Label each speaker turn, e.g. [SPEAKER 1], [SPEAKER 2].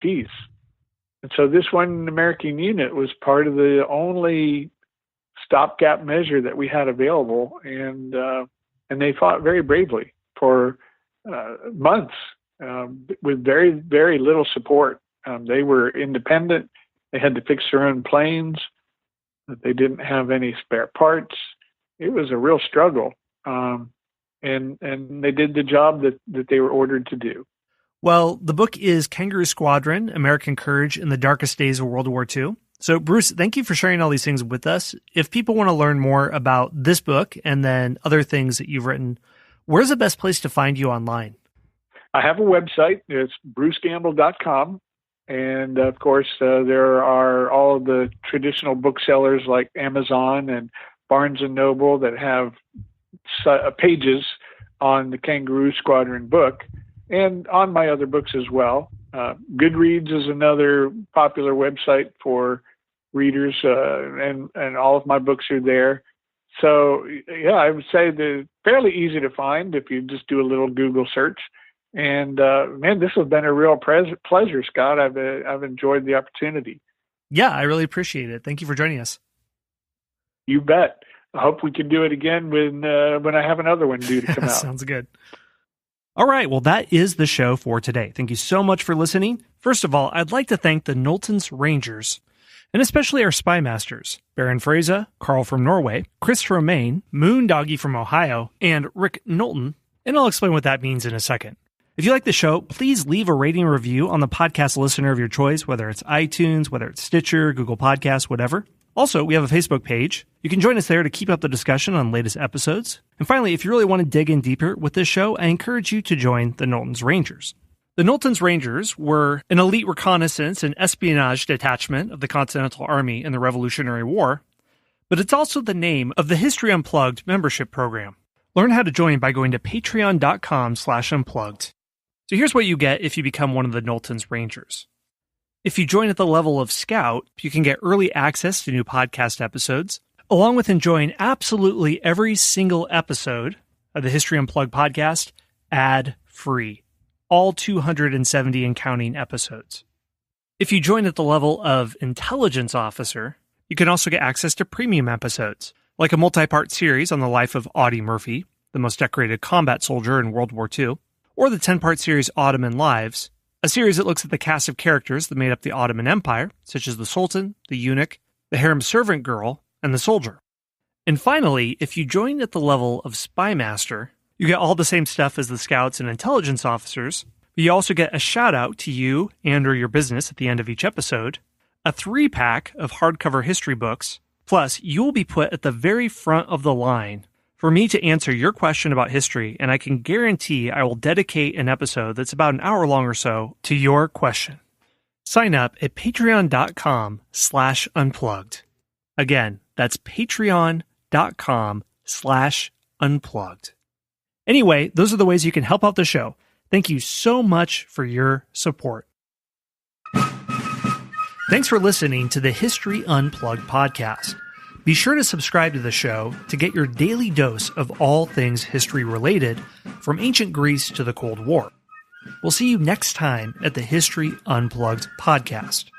[SPEAKER 1] peace. And so this one American unit was part of the only stopgap measure that we had available, and they fought very bravely for months with very, very little support. They were independent. They had to fix their own planes. They didn't have any spare parts. It was a real struggle, and they did the job that they were ordered to do.
[SPEAKER 2] Well, the book is Kangaroo Squadron, American Courage in the Darkest Days of World War II. So, Bruce, thank you for sharing all these things with us. If people want to learn more about this book and then other things that you've written, where's the best place to find you online?
[SPEAKER 1] I have a website. It's brucegamble.com. And, of course, there are all of the traditional booksellers like Amazon and Barnes & Noble that have pages on the Kangaroo Squadron book, and on my other books as well. Goodreads is another popular website for readers, and all of my books are there. So, yeah, I would say they're fairly easy to find if you just do a little Google search. And, man, this has been a real pleasure, Scott. I've enjoyed the opportunity.
[SPEAKER 2] Yeah, I really appreciate it. Thank you for joining us.
[SPEAKER 1] You bet. I hope we can do it again when I have another one due to come out.
[SPEAKER 2] Sounds good. All right, well, that is the show for today. Thank you so much for listening. First of all, I'd like to thank the Knowlton's Rangers, and especially our spy masters, Baron Fraser, Carl from Norway, Chris from Maine, Moondoggy from Ohio, and Rick Knowlton, and I'll explain what that means in a second. If you like the show, please leave a rating or review on the podcast listener of your choice, whether it's iTunes, whether it's Stitcher, Google Podcasts, whatever. Also, we have a Facebook page. You can join us there to keep up the discussion on latest episodes. And finally, if you really want to dig in deeper with this show, I encourage you to join the Knowlton's Rangers. The Knowlton's Rangers were an elite reconnaissance and espionage detachment of the Continental Army in the Revolutionary War, but it's also the name of the History Unplugged membership program. Learn how to join by going to patreon.com/unplugged. So here's what you get if you become one of the Knowlton's Rangers. If you join at the level of Scout, you can get early access to new podcast episodes, along with enjoying absolutely every single episode of the History Unplugged podcast ad-free. All 270 and counting episodes. If you join at the level of Intelligence Officer, you can also get access to premium episodes, like a multi-part series on the life of Audie Murphy, the most decorated combat soldier in World War II, or the 10-part series Ottoman Lives, a series that looks at the cast of characters that made up the Ottoman Empire, such as the Sultan, the Eunuch, the Harem Servant Girl, and the Soldier. And finally, if you join at the level of Spy Master, you get all the same stuff as the Scouts and Intelligence Officers, but you also get a shout-out to you and or your business at the end of each episode, a 3-pack of hardcover history books, plus you will be put at the very front of the line for me to answer your question about history, and I can guarantee I will dedicate an episode that's about an hour long or so to your question. Sign up at patreon.com/unplugged. Again, that's patreon.com/unplugged. Anyway, those are the ways you can help out the show. Thank you so much for your support. Thanks for listening to the History Unplugged podcast. Be sure to subscribe to the show to get your daily dose of all things history related, from ancient Greece to the Cold War. We'll see you next time at the History Unplugged podcast.